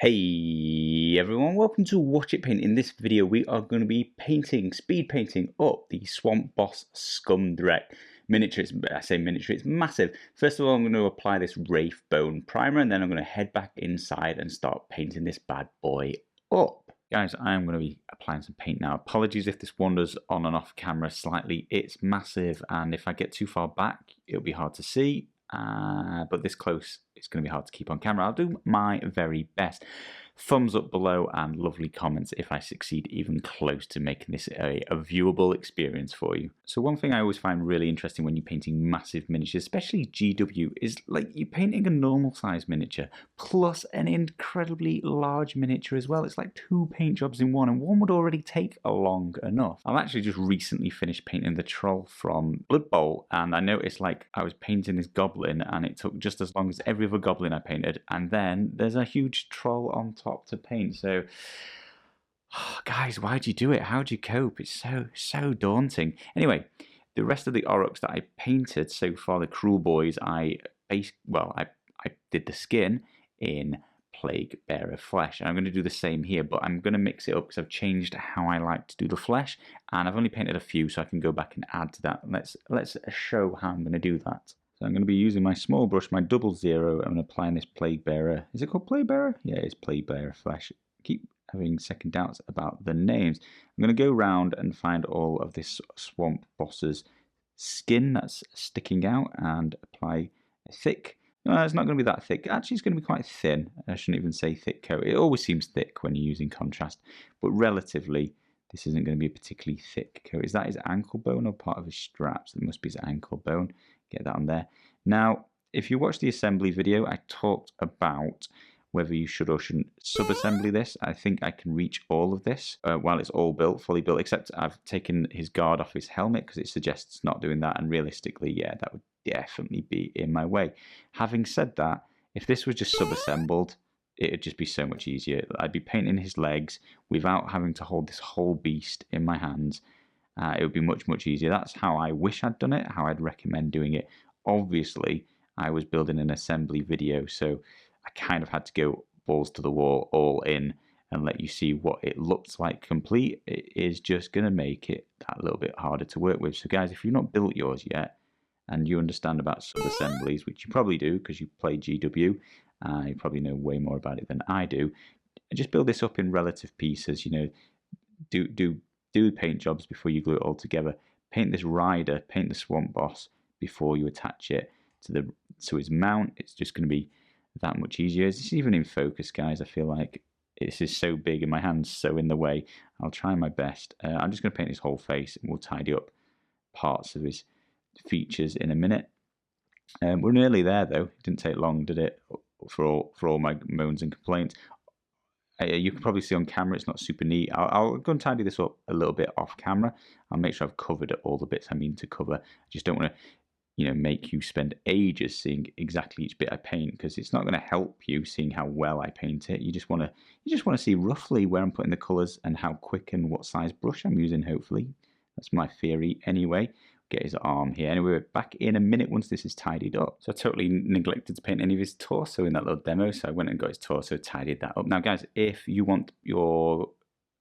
Hey everyone, welcome to Watch It Paint. In this video we are going to be speed painting up the Swampboss Skumdrekk miniature. I say miniature, it's massive. First of all I'm going to apply this Wraith Bone primer and then I'm going to head back inside and start painting this bad boy up. Guys, I'm going to be applying some paint now. Apologies if this wanders on and off camera slightly. It's massive and if I get too far back it'll be hard to see. But this close, it's going to be hard to keep on camera. I'll do my very best. Thumbs up below and lovely comments if I succeed even close to making this a viewable experience for you. So one thing I always find really interesting when you're painting massive miniatures, especially GW, is like you're painting a normal size miniature plus an incredibly large miniature as well. It's like two paint jobs in one, and one would already take long enough. I've actually just recently finished painting the troll from Blood Bowl, and I noticed like I was painting this goblin and it took just as long as every other goblin I painted, and then there's a huge troll on top to paint. So guys, why'd you do it? How'd you cope? It's so daunting. Anyway, the rest of the Orruks that I painted so far, the cruel boys, I did the skin in Plague Bearer flesh, and I'm going to do the same here, but I'm going to mix it up because I've changed how I like to do the flesh, and I've only painted a few, so I can go back and add to that. Let's show how I'm going to do that. So I'm going to be using my small brush, my 00, and applying this Plague Bearer. Is it called Plague Bearer? Yeah, it's Plague Bearer flesh. I keep having second doubts about the names. I'm going to go around and find all of this swamp boss's skin that's sticking out and apply a thick. No, it's not going to be that thick. Actually, it's going to be quite thin. I shouldn't even say thick coat. It always seems thick when you're using contrast, but relatively, this isn't going to be a particularly thick coat. Is that his ankle bone or part of his straps? It must be his ankle bone. Get that on there. Now, if you watch the assembly video, I talked about whether you should or shouldn't sub-assembly this. I think I can reach all of this while it's all built, fully built, except I've taken his guard off his helmet because it suggests not doing that, and realistically, yeah, that would definitely be in my way. Having said that, if this was just sub-assembled, it'd just be so much easier. I'd be painting his legs without having to hold this whole beast in my hands. It would be much easier. That's how I wish I'd done it, how I'd recommend doing it. Obviously, I was building an assembly video, so I kind of had to go balls to the wall, all in, and let you see what it looks like complete. It is just going to make it that little bit harder to work with. So guys, if you've not built yours yet, and you understand about sub-assemblies, which you probably do because you play GW, you probably know way more about it than I do, just build this up in relative pieces, you know, do paint jobs before you glue it all together. Paint this rider, paint the Swampboss before you attach it to his mount. It's just going to be that much easier. It's even in focus, guys. I feel like this is so big and my hand's so in the way. I'll try my best. I'm just going to paint his whole face and we'll tidy up parts of his features in a minute. We're nearly there though. It didn't take long, did it? For all my moans and complaints. You can probably see on camera it's not super neat. I'll go and tidy this up a little bit off camera. I'll make sure I've covered all the bits I mean to cover. I just don't want to, you know, make you spend ages seeing exactly each bit I paint, because it's not going to help you seeing how well I paint it. You just want to see roughly where I'm putting the colours and how quick and what size brush I'm using. Hopefully, that's my theory anyway. Get his arm here. Anyway, we're back in a minute once this is tidied up. So I totally neglected to paint any of his torso in that little demo, so I went and got his torso, tidied that up. Now guys, if you want your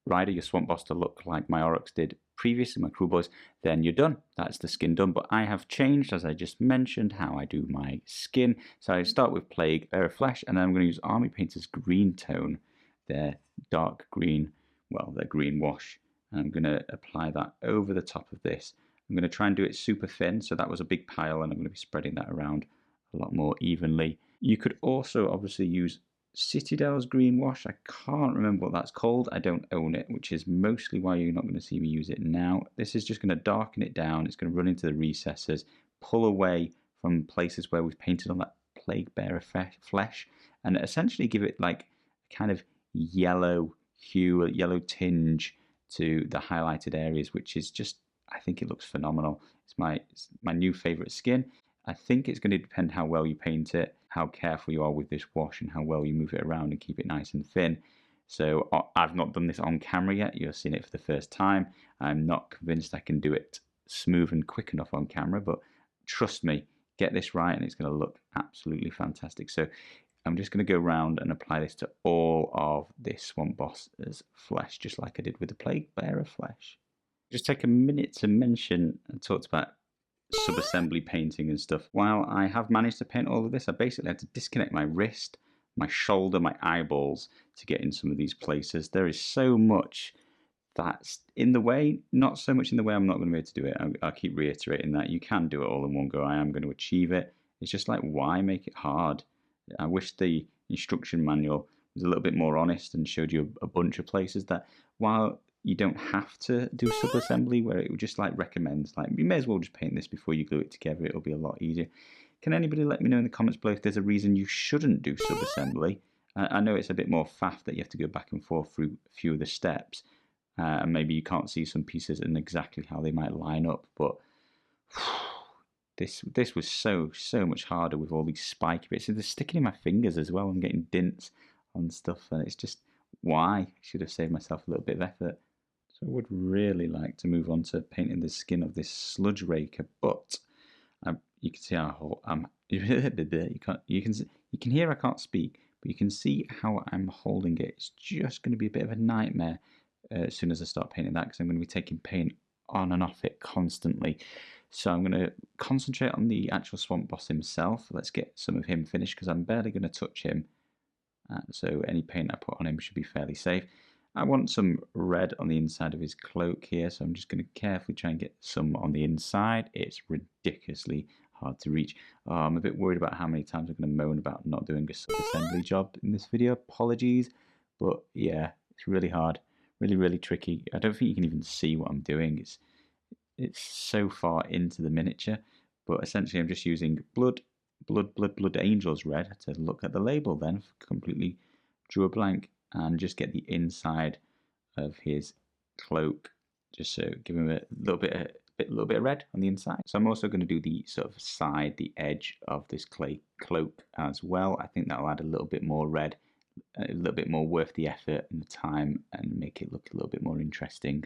rider, your Swampboss, to look like my Orruks did previously, my crew boys, then you're done. That's the skin done. But I have changed, as I just mentioned, how I do my skin. So I start with Plague Bearer flesh, and then I'm going to use Army Painter's green tone, their dark green, well, their green wash. And I'm going to apply that over the top of this. I'm going to try and do it super thin, so that was a big pile, and I'm going to be spreading that around a lot more evenly. You could also obviously use Citadel's green wash. I can't remember what that's called. I don't own it, which is mostly why you're not going to see me use it now. This is just going to darken it down. It's going to run into the recesses, pull away from places where we've painted on that Plague Bearer flesh, and essentially give it like a kind of yellow hue, a yellow tinge to the highlighted areas, which is just, I think it looks phenomenal. It's my new favourite skin. I think it's going to depend how well you paint it, how careful you are with this wash, and how well you move it around and keep it nice and thin. So I've not done this on camera yet. You're seeing it for the first time. I'm not convinced I can do it smooth and quick enough on camera, but trust me, get this right and it's going to look absolutely fantastic. So I'm just going to go around and apply this to all of this Swampboss's flesh, just like I did with the Plague Bearer flesh. Just take a minute to mention, I talked about sub-assembly painting and stuff. While I have managed to paint all of this, I basically had to disconnect my wrist, my shoulder, my eyeballs to get in some of these places. There is so much that's in the way, not so much in the way I'm not going to be able to do it. I'll keep reiterating that. You can do it all in one go. I am going to achieve it. It's just like, why make it hard? I wish the instruction manual was a little bit more honest and showed you a bunch of places that, while you don't have to do sub-assembly, where it would just like recommends, like, you may as well just paint this before you glue it together. It'll be a lot easier. Can anybody let me know in the comments below if there's a reason you shouldn't do sub-assembly? I know it's a bit more faff that you have to go back and forth through a few of the steps. And maybe you can't see some pieces and exactly how they might line up, but this was so much harder with all these spiky bits. They're sticking in my fingers as well. I'm getting dints on stuff, and it's just, why? I should have saved myself a little bit of effort. So I would really like to move on to painting the skin of this sludge raker, but you can see how I'm. You can hear I can't speak, but you can see how I'm holding it. It's just going to be a bit of a nightmare as soon as I start painting that, because I'm going to be taking paint on and off it constantly. So I'm going to concentrate on the actual Swampboss himself. Let's get some of him finished, because I'm barely going to touch him. So any paint I put on him should be fairly safe. I want some red on the inside of his cloak here, so I'm just going to carefully try and get some on the inside. It's ridiculously hard to reach. I'm a bit worried about how many times I'm going to moan about not doing a sub-assembly job in this video. Apologies, but yeah, it's really hard. Really tricky. I don't think you can even see what I'm doing. It's so far into the miniature, but essentially I'm just using blood angels red to look at the label. Then completely drew a blank and just get the inside of his cloak, just so give him a little bit of red on the inside. So I'm also going to do the sort of side, the edge of this cloak as well. I think that'll add a little bit more red, a little bit more worth the effort and the time, and make it look a little bit more interesting.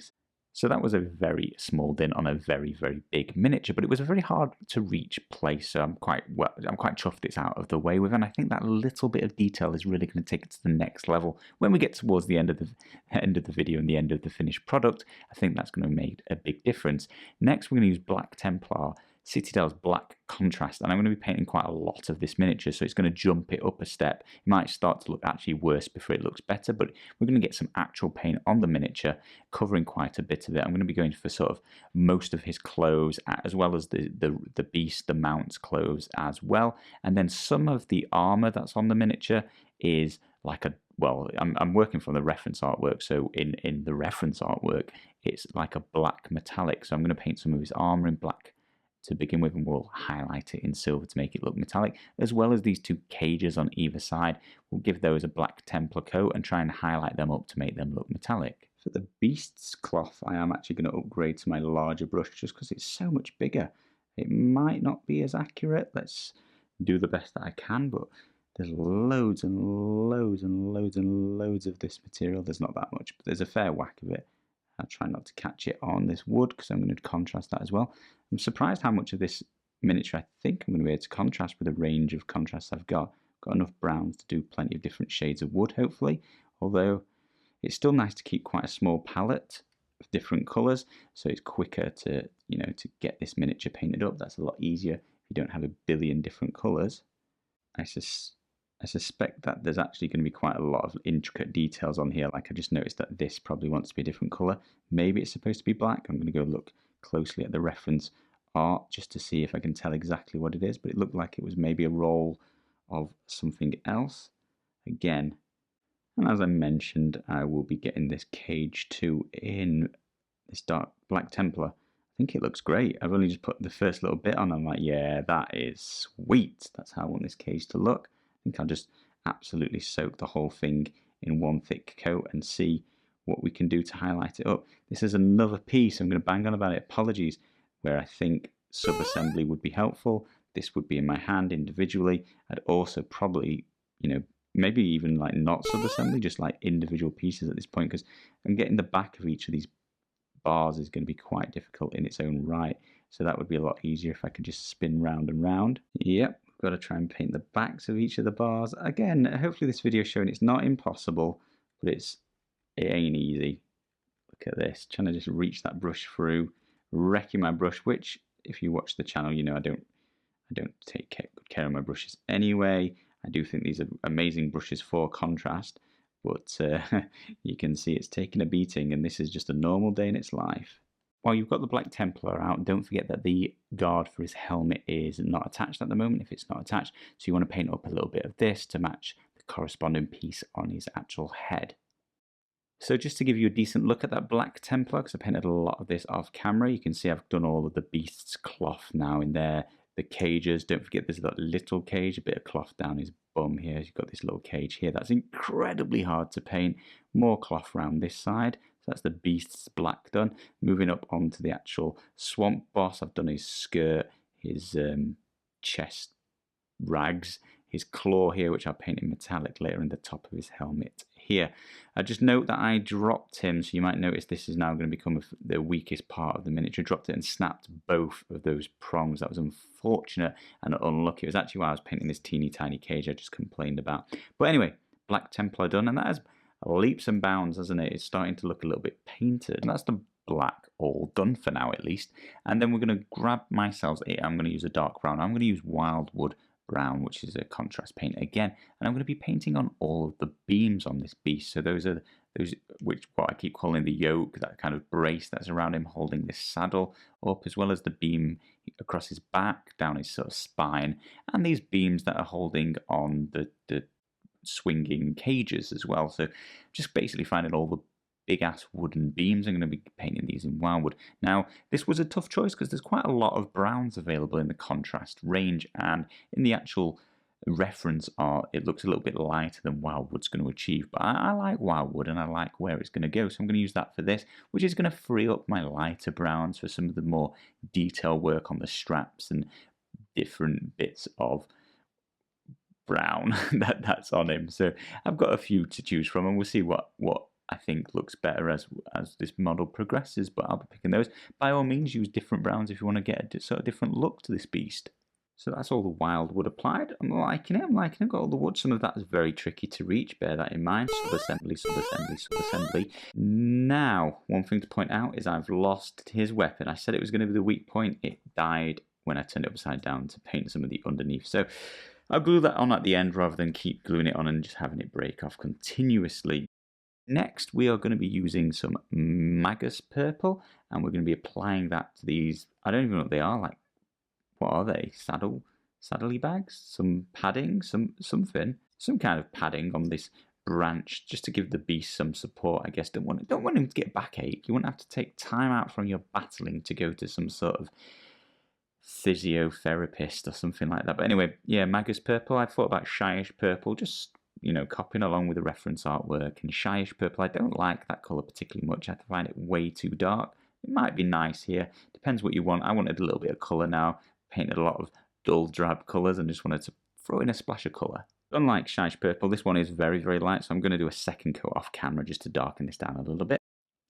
So that was a very small dent on a very big miniature, but it was a very hard to reach place. So I'm quite chuffed it's out of the way with, and I think that little bit of detail is really going to take it to the next level when we get towards the end of the video and the end of the finished product. I think that's going to make a big difference. Next, we're going to use Black Templar Citadel's black contrast, and I'm going to be painting quite a lot of this miniature, so it's going to jump it up a step. It might start to look actually worse before it looks better, but we're going to get some actual paint on the miniature, covering quite a bit of it. I'm going to be going for sort of most of his clothes, as well as the beast, the mount's clothes as well, and then some of the armor that's on the miniature is like a, well, I'm working from the reference artwork, so in the reference artwork, it's like a black metallic, so I'm going to paint some of his armor in black to begin with, and we'll highlight it in silver to make it look metallic, as well as these two cages on either side. We'll give those a Black Templar coat and try and highlight them up to make them look metallic. For the beast's cloth, I am actually going to upgrade to my larger brush just because it's so much bigger. It might not be as accurate. Let's do the best that I can, but there's loads and loads of this material. There's not that much, but there's a fair whack of it. I'll try not to catch it on this wood because I'm going to contrast that as well. I'm surprised how much of this miniature I think I'm going to be able to contrast with the range of contrasts I've got. Got enough browns to do plenty of different shades of wood, hopefully. Although it's still nice to keep quite a small palette of different colours, so it's quicker to, you know, to get this miniature painted up. That's a lot easier if you don't have a billion different colours. I suspect that there's actually going to be quite a lot of intricate details on here. Like I just noticed that this probably wants to be a different colour. Maybe it's supposed to be black. I'm going to go look closely at the reference art just to see if I can tell exactly what it is. But it looked like it was maybe a roll of something else. Again, and as I mentioned, I will be getting this cage too in this dark Black Templar. I think it looks great. I've only just put the first little bit on. I'm like, yeah, that is sweet. That's how I want this cage to look. I think I'll just absolutely soak the whole thing in one thick coat and see what we can do to highlight it up. This is another piece, I'm going to bang on about it, apologies, where I think sub-assembly would be helpful. This would be in my hand individually. I'd also probably, you know, maybe even like not sub-assembly, just like individual pieces at this point, because I'm getting the back of each of these bars is going to be quite difficult in its own right. So that would be a lot easier if I could just spin round and round. Yep, Got to try and paint the backs of each of the bars. Again, hopefully this video is showing it's not impossible, but it ain't easy. Look at this, trying to just reach that brush through, wrecking my brush, which if you watch the channel, you know I don't take good care of my brushes anyway. I do think these are amazing brushes for contrast, but you can see it's taking a beating, and this is just a normal day in its life. While you've got the Black Templar out, don't forget that the guard for his helmet is not attached at the moment, if it's not attached, so you want to paint up a little bit of this to match the corresponding piece on his actual head. So just to give you a decent look at that Black Templar, because I painted a lot of this off camera, you can see I've done all of the beast's cloth now in there, the cages. Don't forget there's that little cage, a bit of cloth down his bum here. You've got this little cage here. That's incredibly hard to paint. More cloth around this side. So that's the beast's black done. Moving up onto the actual Swampboss, I've done his skirt, his chest rags, his claw here, which I'll paint in metallic later, in the top of his helmet here. Just note that I dropped him, so you might notice this is now going to become the weakest part of the miniature. Dropped it and snapped both of those prongs. That was unfortunate and unlucky. It was actually why I was painting this teeny tiny cage I just complained about. But anyway, Black Templar done, and that has leaps and bounds, hasn't it? It's starting to look a little bit painted, and that's the black all done for now at least. And then we're going to grab myself, I'm going to use a dark brown. I'm going to use Wildwood brown, which is a contrast paint again, and I'm going to be painting on all of the beams on this beast. So those are which what I keep calling the yoke, that kind of brace that's around him holding this saddle up, as well as the beam across his back, down his sort of spine, and these beams that are holding on the swinging cages as well. So just basically finding all the big ass wooden beams. I'm going to be painting these in Wildwood. Now, this was a tough choice because there's quite a lot of browns available in the contrast range, and in the actual reference art, it looks a little bit lighter than Wildwood's going to achieve. But I like Wildwood and I like where it's going to go, so I'm going to use that for this, which is going to free up my lighter browns for some of the more detail work on the straps and different bits of brown that's on him. So I've got a few to choose from, and we'll see what I think looks better as this model progresses, but I'll be picking those. By all means, use different browns if you want to get a sort of different look to this beast. So that's all the Wildwood applied. I'm liking it, got all the wood. Some of that is very tricky to reach, bear that in mind. Sub-assembly, sub-assembly, sub-assembly. Now, one thing to point out is I've lost his weapon. I said it was going to be the weak point. It died when I turned it upside down to paint some of the underneath. So I'll glue that on at the end rather than keep gluing it on and just having it break off continuously. Next, we are going to be using some Magus Purple, and we're going to be applying that to these, I don't even know what they are, like, what are they? Saddly bags? Some padding? Something? Some kind of padding on this branch, just to give the beast some support, I guess. Don't want him to get backache. You won't have to take time out from your battling to go to some sort of physiotherapist or something like that. But anyway, yeah, Magus Purple. I thought about Shyish Purple, just copying along with the reference artwork. And Shyish Purple, I don't like that colour particularly much. I find it way too dark. It might be nice here. Depends what you want. I wanted a little bit of colour now. Painted a lot of dull drab colours and just wanted to throw in a splash of colour. Unlike Shyish Purple, this one is very, very light, so I'm going to do a second coat off camera just to darken this down a little bit.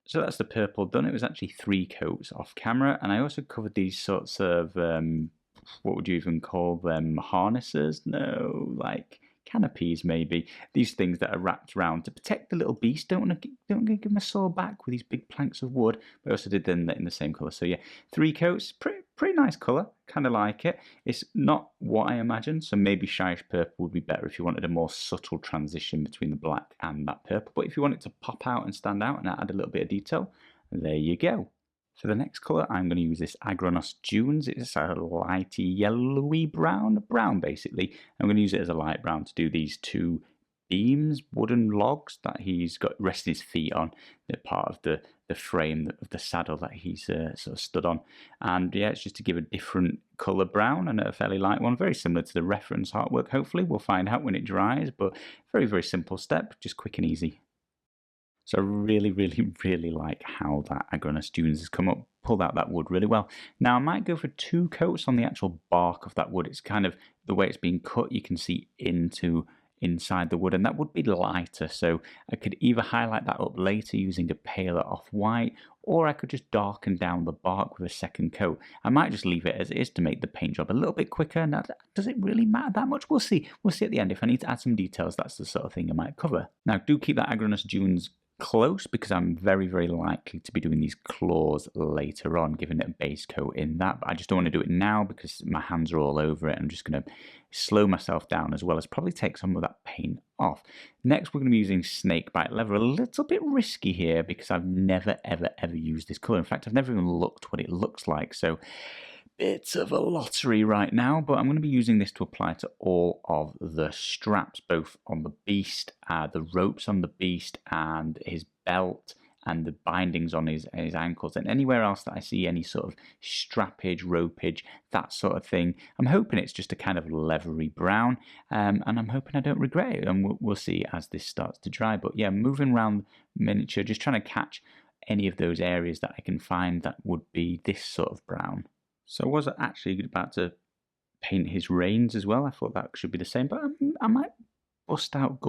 So that's the purple done. It was actually 3 coats off camera, and I also covered these sorts of, what would you even call them, harnesses? No, like canopies maybe. These things that are wrapped around to protect the little beast. Don't want to give him a sore back with these big planks of wood. But I also did them in the same colour. So yeah, 3 coats, pretty nice colour. Kind of like it. It's not what I imagined, so maybe Shyish Purple would be better if you wanted a more subtle transition between the black and that purple. But if you want it to pop out and stand out and add a little bit of detail, there you go. For the next colour, I'm going to use this Agranos Dunes. It's a lighty yellowy brown basically. I'm going to use it as a light brown to do these 2 beams, wooden logs that he's got resting his feet on. They're part of the frame of the saddle that he's sort of stood on. And yeah, it's just to give a different colour brown and a fairly light one, very similar to the reference artwork. Hopefully we'll find out when it dries, but very, very simple step, just quick and easy. So I really, really, really like how that Agranos Dunes has come up, pulled out that wood really well. Now I might go for 2 coats on the actual bark of that wood. It's kind of, the way it's being cut, you can see into inside the wood, and that would be lighter, so I could either highlight that up later using a paler off-white, or I could just darken down the bark with a second coat. I might just leave it as it is to make the paint job a little bit quicker. Now, does it really matter that much? We'll see. We'll see at the end. If I need to add some details, that's the sort of thing I might cover. Now, do keep that Agranus dunes close, because I'm very, very likely to be doing these claws later on, giving it a base coat in that. But I just don't want to do it now because my hands are all over it. I'm just going to slow myself down, as well as probably take some of that paint off. Next, we're going to be using snakebite leather. A little bit risky here because I've never, ever, ever used this colour. In fact, I've never even looked what it looks like. So bit of a lottery right now, but I'm going to be using this to apply to all of the straps, both on the beast, the ropes on the beast, and his belt, and the bindings on his ankles, and anywhere else that I see any sort of strappage, ropage, that sort of thing. I'm hoping it's just a kind of leathery brown, and I'm hoping I don't regret it, and we'll see as this starts to dry. But yeah, moving around miniature, just trying to catch any of those areas that I can find that would be this sort of brown. So I was actually about to paint his reins as well. I thought that should be the same, but I might bust out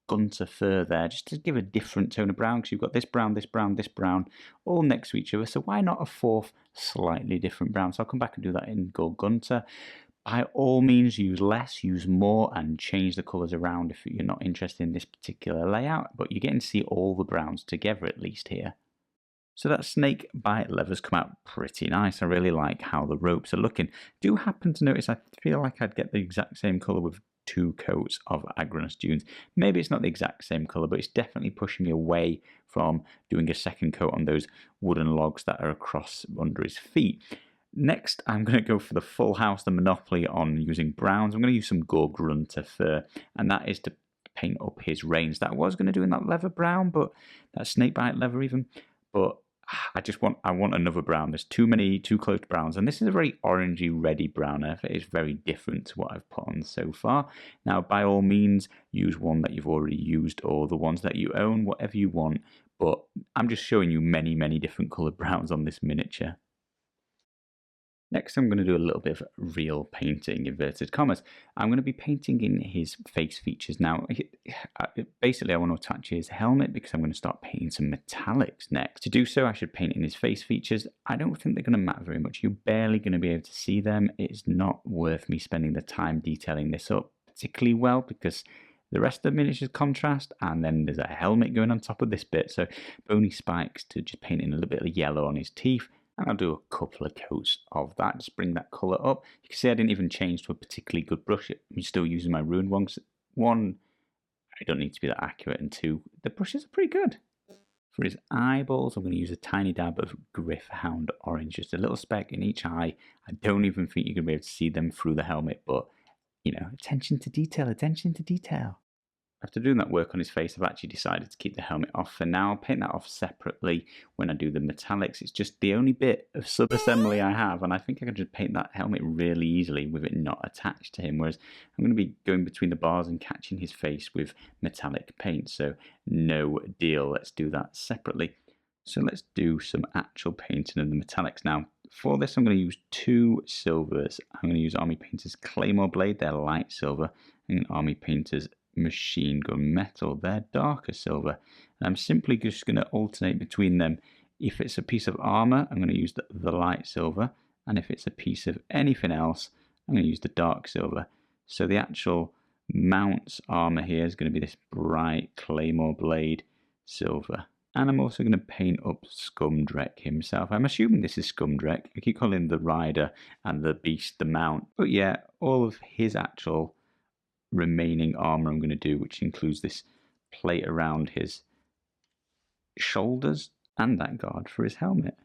Gunter fur there just to give a different tone of brown, because you've got this brown, this brown, this brown, all next to each other. So why not a fourth slightly different brown? So I'll come back and do that in Gunter. By all means, use less, use more, and change the colours around if you're not interested in this particular layout, but you're getting to see all the browns together at least here. So that snake bite leather's come out pretty nice. I really like how the ropes are looking. Do happen to notice I feel like I'd get the exact same colour with 2 coats of Agranus dunes. Maybe it's not the exact same colour, but it's definitely pushing me away from doing a second coat on those wooden logs that are across under his feet. Next, I'm going to go for the full house, the monopoly on using browns. I'm going to use some Grunter fur, and that is to paint up his reins. That I was going to do in that leather brown, but that snakebite leather even, but I want another brown. There's too many too close browns, and this is a very orangey, reddy brown. I think it's very different to what I've put on so far. Now, by all means, use one that you've already used or the ones that you own, whatever you want. But I'm just showing you many, many different coloured browns on this miniature. Next, I'm going to do a little bit of real painting, inverted commas. I'm going to be painting in his face features. Now, basically, I want to attach his helmet because I'm going to start painting some metallics next. To do so, I should paint in his face features. I don't think they're going to matter very much. You're barely going to be able to see them. It's not worth me spending the time detailing this up particularly well because the rest of the miniatures contrast, and then there's a helmet going on top of this bit. So bony spikes to just paint in a little bit of yellow on his teeth. And I'll do a couple of coats of that, just bring that colour up. You can see I didn't even change to a particularly good brush. I'm still using my ruined ones. One, I don't need to be that accurate, and 2, the brushes are pretty good. For his eyeballs, I'm going to use a tiny dab of Gryph-hound orange, just a little speck in each eye. I don't even think you're going to be able to see them through the helmet, but, you know, attention to detail, attention to detail. After doing that work on his face, I've actually decided to keep the helmet off for now. I'll paint that off separately when I do the metallics. It's just the only bit of sub-assembly I have, and I think I can just paint that helmet really easily with it not attached to him, whereas I'm going to be going between the bars and catching his face with metallic paint, so no deal. Let's do that separately. So let's do some actual painting of the metallics. Now, for this, I'm going to use 2 silvers. I'm going to use Army Painter's Claymore Blade, they're light silver, and Army Painter's Machine Gun Metal, they're darker silver. And I'm simply just going to alternate between them. If it's a piece of armor, I'm going to use the light silver, and if it's a piece of anything else, I'm going to use the dark silver. So the actual mount's armor here is going to be this bright Claymore Blade silver. And I'm also going to paint up Skumdrekk himself. I'm assuming this is Skumdrekk. I keep calling him the rider and the beast the mount. But yeah, all of his actual remaining armor I'm going to do, which includes this plate around his shoulders and that guard for his helmet.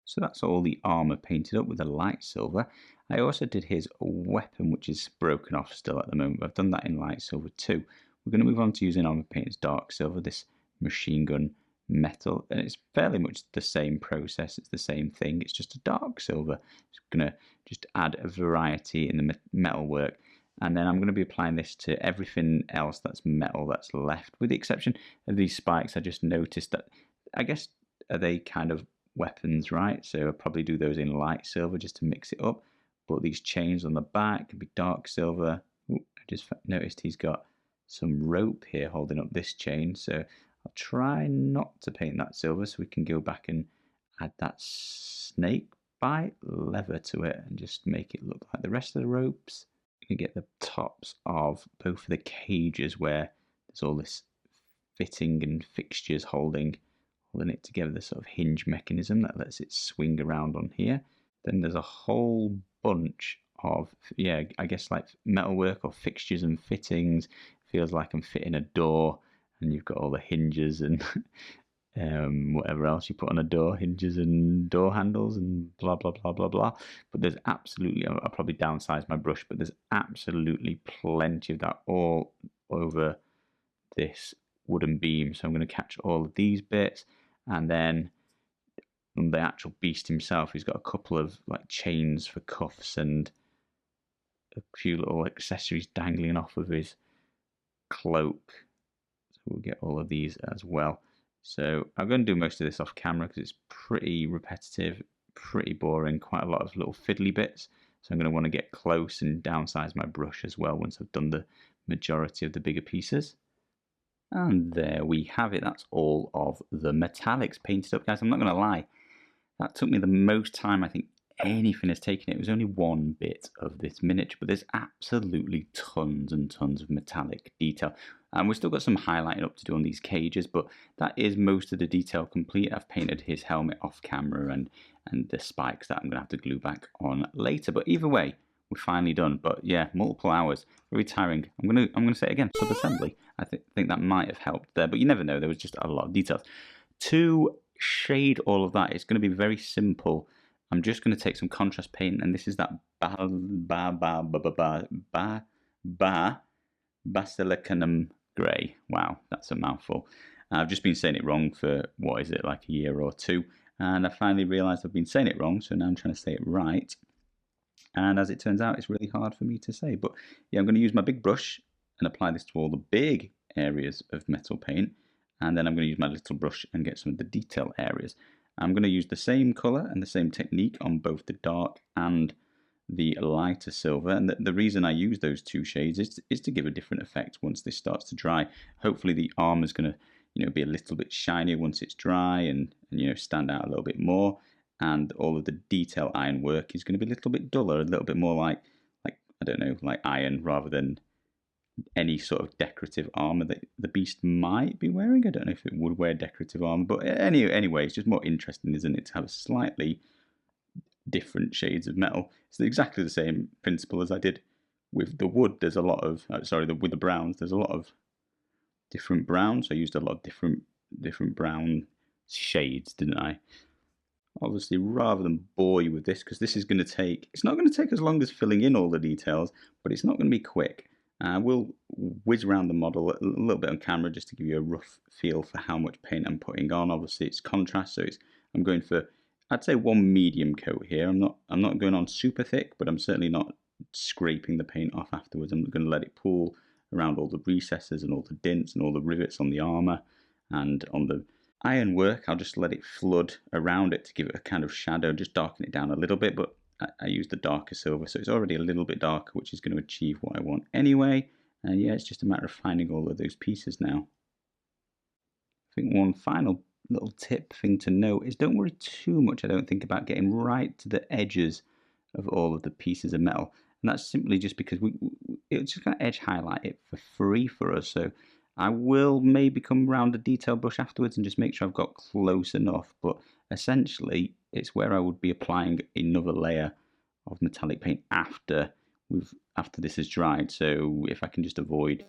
So that's all the armor painted up with a light silver. I also did his weapon, which is broken off still at the moment. I've done that in light silver too. We're going to move on to using Armor Painter's dark silver, this Machine Gun Metal, and it's fairly much the same process. It's the same thing. It's just a dark silver. It's going to just add a variety in the metal work. And then I'm going to be applying this to everything else that's metal that's left, with the exception of these spikes. I just noticed that, I guess, are they kind of weapons, right? So I'll probably do those in light silver just to mix it up. But these chains on the back can be dark silver. Ooh, I just noticed he's got some rope here holding up this chain. So I'll try not to paint that silver so we can go back and add that snake bite leather to it and just make it look like the rest of the ropes. You get the tops of both of the cages where there's all this fitting and fixtures holding it together, the sort of hinge mechanism that lets it swing around on here. Then there's a whole bunch of, yeah, I guess like metalwork or fixtures and fittings. Feels like I'm fitting a door, and you've got all the hinges and whatever else you put on a door, hinges and door handles and blah, blah, blah, blah, blah. But there's absolutely, I'll probably downsize my brush, but there's absolutely plenty of that all over this wooden beam. So I'm going to catch all of these bits, and then the actual beast himself, he's got a couple of like chains for cuffs and a few little accessories dangling off of his cloak. So we'll get all of these as well. So I'm going to do most of this off camera because it's pretty repetitive, pretty boring, quite a lot of little fiddly bits. So I'm going to want to get close and downsize my brush as well once I've done the majority of the bigger pieces. And there we have it. That's all of the metallics painted up, guys. I'm not going to lie. That took me the most time I think anything has taken. It was only one bit of this miniature, but there's absolutely tons and tons of metallic detail. And we've still got some highlighting up to do on these cages, but that is most of the detail complete. I've painted his helmet off camera and the spikes that I'm going to have to glue back on later. But either way, we're finally done. But yeah, multiple hours, very tiring. I'm gonna say it again, sub-assembly. I think that might have helped there, but you never know. There was just a lot of details. To shade all of that, it's going to be very simple. I'm just going to take some contrast paint, and this is that Basilicanum grey. Wow, that's a mouthful. I've just been saying it wrong for, what is it, like a year or two, and I finally realised I've been saying it wrong, so now I'm trying to say it right. And as it turns out, it's really hard for me to say. But yeah, I'm going to use my big brush and apply this to all the big areas of metal paint. And then I'm going to use my little brush and get some of the detail areas. I'm going to use the same colour and the same technique on both the dark and the lighter silver. And the reason I use those two shades is to give a different effect once this starts to dry. Hopefully the armour is going to be a little bit shinier once it's dry and stand out a little bit more. And all of the detail iron work is going to be a little bit duller, a little bit more like I don't know, like iron rather than any sort of decorative armor that the beast might be wearing. I don't know if it would wear decorative armor, but anyway, it's just more interesting, isn't it, to have slightly different shades of metal. It's exactly the same principle as I did with the wood. There's a lot of with the browns. There's a lot of different browns. I used a lot of different brown shades, didn't I? Obviously, rather than bore you with this, because this is going to take, it's not going to take as long as filling in all the details, but it's not going to be quick. We'll whiz around the model a little bit on camera just to give you a rough feel for how much paint I'm putting on. Obviously, it's contrast, so I'm going for, I'd say, one medium coat here. I'm not going on super thick, but I'm certainly not scraping the paint off afterwards. I'm going to let it pool around all the recesses and all the dints and all the rivets on the armor and on the ironwork. I'll just let it flood around it to give it a kind of shadow, just darken it down a little bit, but I use the darker silver, so it's already a little bit darker, which is going to achieve what I want anyway. And yeah, it's just a matter of finding all of those pieces now. I think one final little tip thing to note is don't worry too much, I don't think, about getting right to the edges of all of the pieces of metal. And that's simply just because it's just going to edge highlight it for free for us. So I will maybe come around a detail brush afterwards and just make sure I've got close enough, but essentially it's where I would be applying another layer of metallic paint after this is dried. So if I can just avoid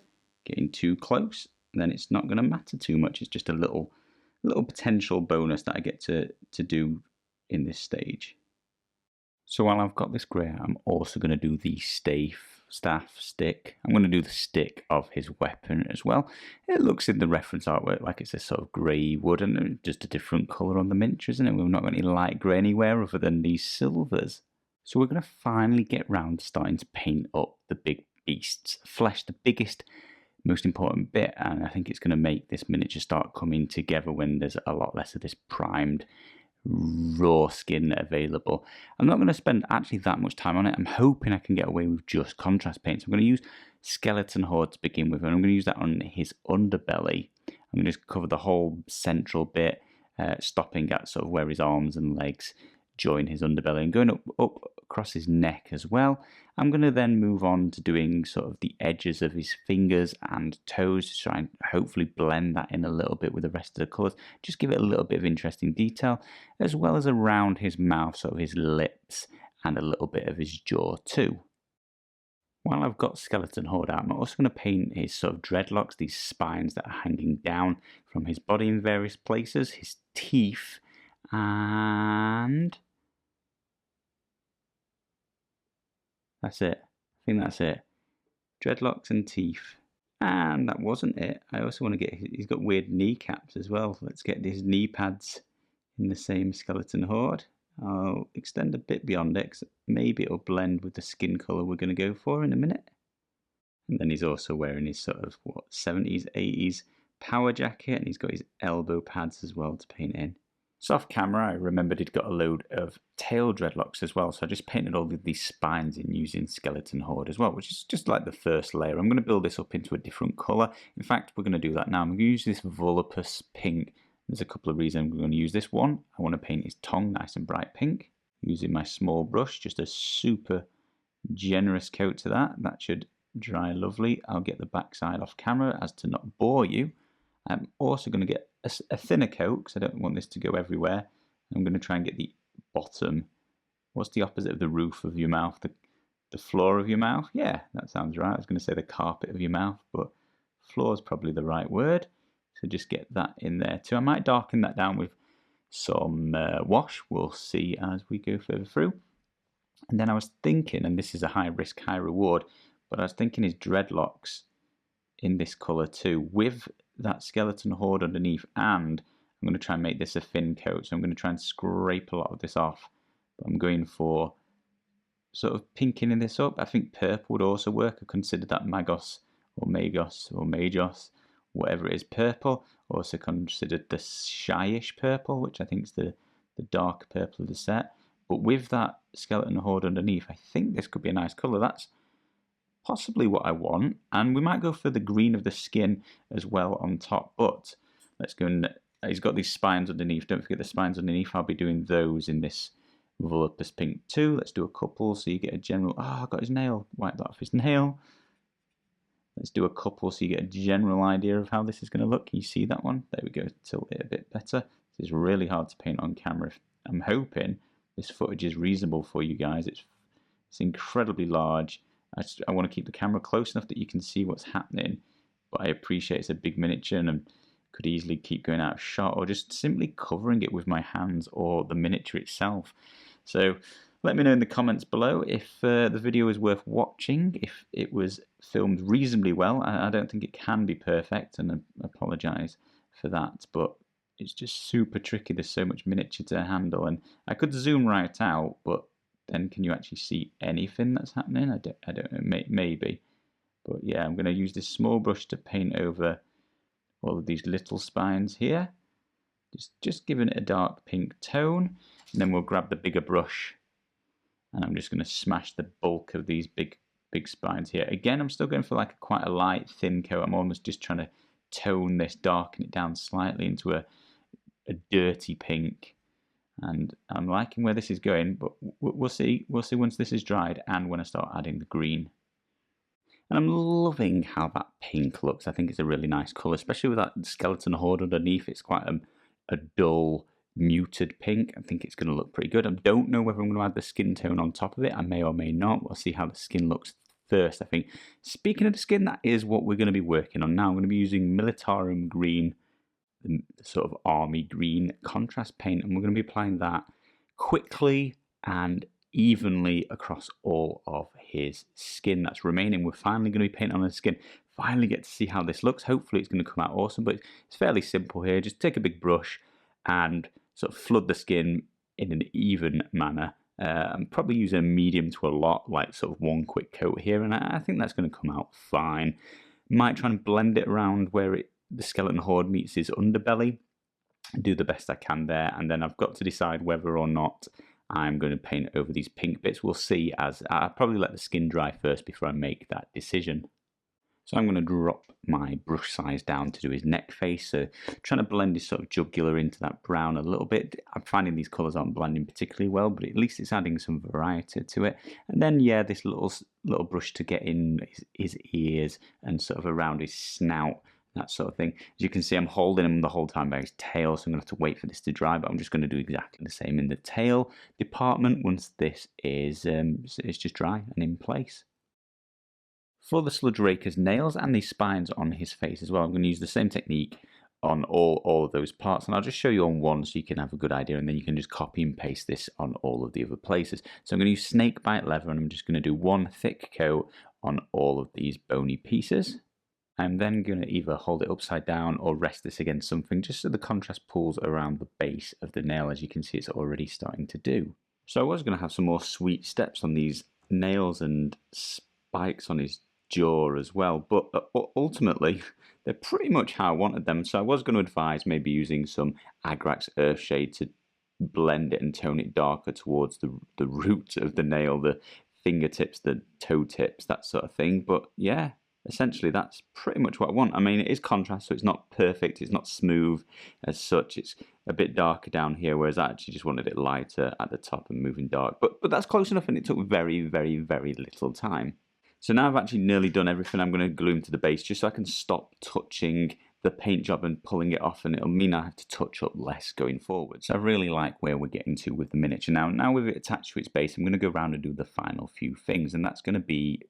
getting too close, then it's not going to matter too much. It's just a little potential bonus that I get to do in this stage. So while I've got this grey, I'm also going to do the staff stick. I'm going to do the stick of his weapon as well. It looks in the reference artwork like it's a sort of grey wood and just a different colour on the miniature, isn't it? We've not got any light grey anywhere other than these silvers. So we're going to finally get round to starting to paint up the big beast's flesh, the biggest, most important bit, and I think it's going to make this miniature start coming together when there's a lot less of this primed raw skin available. I'm not going to spend actually that much time on it. I'm hoping I can get away with just contrast paint. So I'm going to use skeleton horde to begin with, and I'm going to use that on his underbelly. I'm going to just cover the whole central bit, stopping at sort of where his arms and legs join his underbelly, and going up across his neck as well. I'm going to then move on to doing sort of the edges of his fingers and toes to try and hopefully blend that in a little bit with the rest of the colours. Just give it a little bit of interesting detail, as well as around his mouth, sort of his lips, and a little bit of his jaw too. While I've got Skeleton Horde out, I'm also going to paint his sort of dreadlocks, these spines that are hanging down from his body in various places, his teeth, and that's it. I think that's it. Dreadlocks and teeth. And that wasn't it. I also want to get, he's got weird kneecaps as well. Let's get these knee pads in the same Skeleton Horde. I'll extend a bit beyond it, 'cause maybe it'll blend with the skin colour we're going to go for in a minute. And then he's also wearing his sort of, 70s, 80s power jacket, and he's got his elbow pads as well to paint in. So off camera, I remembered he'd got a load of tail dreadlocks as well, so I just painted all of these spines in using Skeleton Horde as well, which is just like the first layer. I'm going to build this up into a different colour. In fact, we're going to do that now. I'm going to use this Volupus pink. There's a couple of reasons I'm going to use this one. I want to paint his tongue nice and bright pink. Using my small brush, just a super generous coat to that. That should dry lovely. I'll get the backside off camera as to not bore you. I'm also going to get a thinner coat because I don't want this to go everywhere. I'm going to try and get the bottom. What's the opposite of the roof of your mouth? The floor of your mouth? Yeah, that sounds right. I was going to say the carpet of your mouth, but floor is probably the right word. So just get that in there too. I might darken that down with some wash. We'll see as we go further through. And then I was thinking, and this is a high risk, high reward, but I was thinking his dreadlocks in this colour too, with that Skeleton Horde underneath, and I'm going to try and make this a thin coat, so I'm going to try and scrape a lot of this off, but I'm going for sort of pinking this up. I think purple would also work. I considered that Magos or Magos, whatever it is, purple. Also considered the shyish purple, which I think is the dark purple of the set, but with that Skeleton Horde underneath, I think this could be a nice colour. That's possibly what I want, and we might go for the green of the skin as well on top, but let's go and he's got these spines underneath. Don't forget the spines underneath. I'll be doing those in this Volupus pink too. Let's do a couple so you get a general, I got his nail, wipe that off his nail. Let's do a couple so you get a general idea of how this is going to look. Can you see that one? There we go, tilt it a bit better. This is really hard to paint on camera. I'm hoping this footage is reasonable for you guys. It's incredibly large. I want to keep the camera close enough that you can see what's happening, but I appreciate it's a big miniature and I could easily keep going out of shot or just simply covering it with my hands or the miniature itself. So let me know in the comments below if the video is worth watching, if it was filmed reasonably well. I don't think it can be perfect, and I apologise for that, but it's just super tricky. There's so much miniature to handle, and I could zoom right out, but then can you actually see anything that's happening? I don't know, maybe. But yeah, I'm going to use this small brush to paint over all of these little spines here. Just giving it a dark pink tone. And then we'll grab the bigger brush and I'm just going to smash the bulk of these big spines here. Again, I'm still going for like quite a light, thin coat. I'm almost just trying to tone this, darken it down slightly into a dirty pink. And I'm liking where this is going, but we'll see. We'll see once this is dried and when I start adding the green. And I'm loving how that pink looks. I think it's a really nice colour, especially with that Skeleton Horde underneath. It's quite a dull, muted pink. I think it's going to look pretty good. I don't know whether I'm going to add the skin tone on top of it. I may or may not. We'll see how the skin looks first, I think. Speaking of the skin, that is what we're going to be working on now. I'm going to be using Militarum Green, the sort of army green contrast paint, and we're going to be applying that quickly and evenly across all of his skin that's remaining. We're finally going to be painting on his skin. Finally get to see how this looks. Hopefully it's going to come out awesome, but it's fairly simple here. Just take a big brush and sort of flood the skin in an even manner. I'm probably using a medium to a lot, like sort of one quick coat here, and I think that's going to come out fine. Might try and blend it around where the Skeleton Horde meets his underbelly. do the best I can there, and then I've got to decide whether or not I'm going to paint over these pink bits. We'll see, as I'll probably let the skin dry first before I make that decision. So I'm going to drop my brush size down to do his neck face, so trying to blend his sort of jugular into that brown a little bit. I'm finding these colours aren't blending particularly well, but at least it's adding some variety to it. And then, yeah, this little brush to get in his ears and sort of around his snout, that sort of thing. As you can see, I'm holding him the whole time by his tail, so I'm going to have to wait for this to dry, but I'm just going to do exactly the same in the tail department once this is it's just dry and in place. For the sludge raker's nails and these spines on his face as well, I'm going to use the same technique on all of those parts, and I'll just show you on one so you can have a good idea, and then you can just copy and paste this on all of the other places. So I'm going to use snakebite leather, and I'm just going to do one thick coat on all of these bony pieces. I'm then going to either hold it upside down or rest this against something, just so the contrast pulls around the base of the nail. As you can see, it's already starting to do. So I was going to have some more sweet steps on these nails and spikes on his jaw as well, but ultimately they're pretty much how I wanted them. So I was going to advise maybe using some Agrax Earthshade to blend it and tone it darker towards the root of the nail, the fingertips, the toe tips, that sort of thing. But yeah, essentially that's pretty much what I want. I mean, it is contrast, so it's not perfect, it's not smooth as such. It's a bit darker down here, whereas I actually just wanted it lighter at the top and moving dark. But that's close enough, and it took very, very, very little time. So now I've actually nearly done everything. I'm going to glue him to the base just so I can stop touching the paint job and pulling it off, and it'll mean I have to touch up less going forward. So I really like where we're getting to with the miniature now. Now with it attached to its base, I'm going to go around and do the final few things, and that's going to be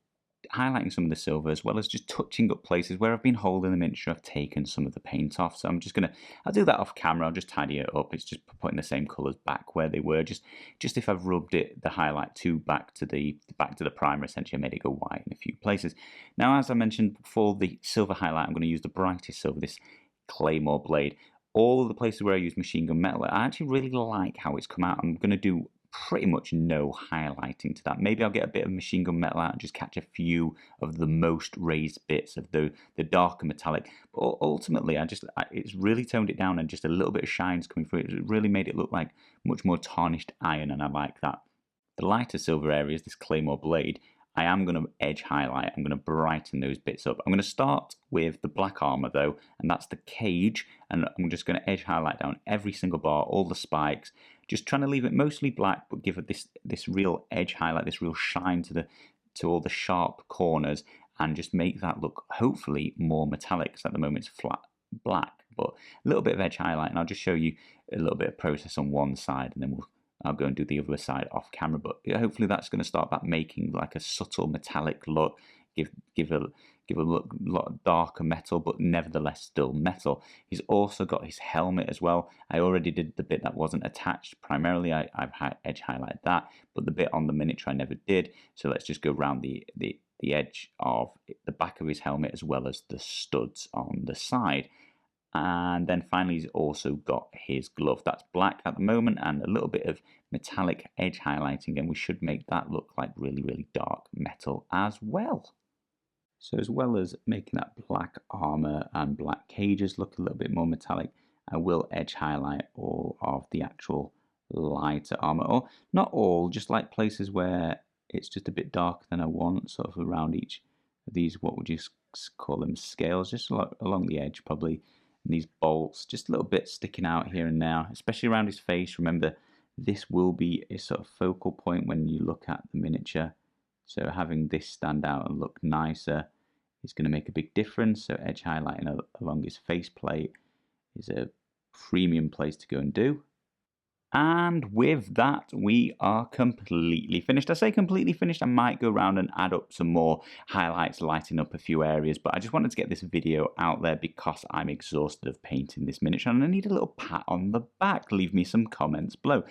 highlighting some of the silver, as well as just touching up places where I've been holding the miniature. I've taken some of the paint off, so I'm just gonna, I'll do that off camera. I'll just tidy it up. It's just putting the same colours back where they were. Just if I've rubbed it, the highlight back to the primer, essentially I made it go white in a few places. Now, as I mentioned before, the silver highlight, I'm going to use the brightest silver, this Claymore blade. All of the places where I use machine gun metal, I actually really like how it's come out. I'm going to do pretty much no highlighting to that. Maybe I'll get a bit of machine gun metal out and just catch a few of the most raised bits of the darker metallic. But ultimately, it's really toned it down, and just a little bit of shine's coming through. It really made it look like much more tarnished iron, and I like that. The lighter silver areas, this Claymore blade, I am going to edge highlight. I'm going to brighten those bits up. I'm going to start with the black armor though, and that's the cage, and I'm just going to edge highlight down every single bar, all the spikes, just trying to leave it mostly black, but give it this real edge highlight, this real shine to all the sharp corners, and just make that look hopefully more metallic, because at the moment it's flat black, but a little bit of edge highlight, and I'll just show you a little bit of process on one side, and then I'll go and do the other side off camera. But yeah, hopefully that's going to start that making like a subtle metallic look, give a lot darker metal, but nevertheless still metal. He's also got his helmet as well. I already did the bit that wasn't attached. Primarily, I've edge highlighted that, but the bit on the miniature I never did. So let's just go around the edge of the back of his helmet, as well as the studs on the side. And then finally, he's also got his glove. That's black at the moment, and a little bit of metallic edge highlighting, and we should make that look like really, really dark metal as well. So as well as making that black armor and black cages look a little bit more metallic, I will edge highlight all of the actual lighter armor, or not all, just like places where it's just a bit darker than I want, sort of around each of these, what would you call them, scales, just along the edge probably. And these bolts, just a little bit sticking out here and there, especially around his face. Remember, this will be a sort of focal point when you look at the miniature. So having this stand out and look nicer is going to make a big difference. So edge highlighting along his faceplate is a premium place to go and do. And with that, we are completely finished. I say completely finished. I might go around and add up some more highlights, lighting up a few areas, but I just wanted to get this video out there because I'm exhausted of painting this miniature, and I need a little pat on the back. Leave me some comments below.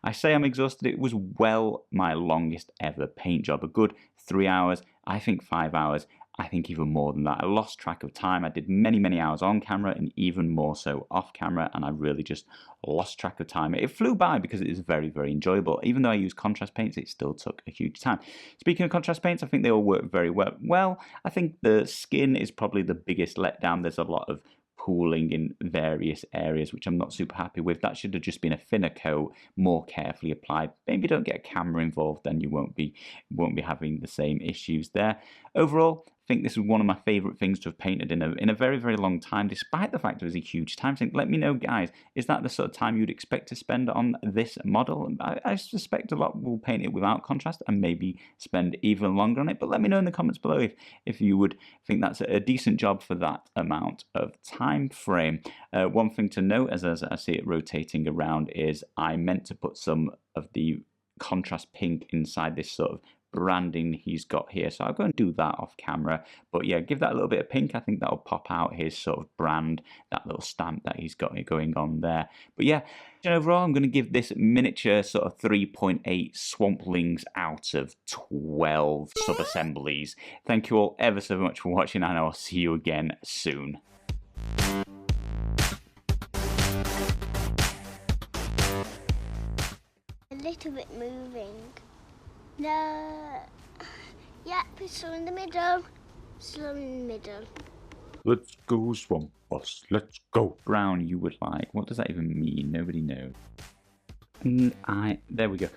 I say I'm exhausted. It was well my longest ever paint job. A good 3 hours, I think 5 hours. I think even more than that. I lost track of time. I did many, many hours on camera and even more so off camera, and I really just lost track of time. It flew by because it is very, very enjoyable. Even though I use contrast paints, it still took a huge time. Speaking of contrast paints, I think they all work very well. I think the skin is probably the biggest letdown. There's a lot of pooling in various areas, which I'm not super happy with. That should have just been a thinner coat, more carefully applied. Maybe don't get a camera involved, then you won't be having the same issues there. Overall, I think this is one of my favourite things to have painted in a very, very long time, despite the fact it was a huge time sink. Let me know, guys, is that the sort of time you'd expect to spend on this model? I suspect a lot will paint it without contrast and maybe spend even longer on it, but let me know in the comments below if you would think that's a decent job for that amount of time frame. One thing to note, as I see it rotating around, is I meant to put some of the contrast pink inside this sort of branding he's got here, so I'll go and do that off camera. But yeah, give that a little bit of pink. I think that'll pop out his sort of brand, that little stamp that he's got going on there. But yeah, overall I'm going to give this miniature sort of 3.8 swamplings out of 12 sub-assemblies. Thank you all ever so much for watching, and I'll see you again soon. A little bit moving. No. Yep, it's still in the middle. Still in the middle. Let's go, Swampboss. Let's go. Brown you would like. What does that even mean? Nobody knows. There we go.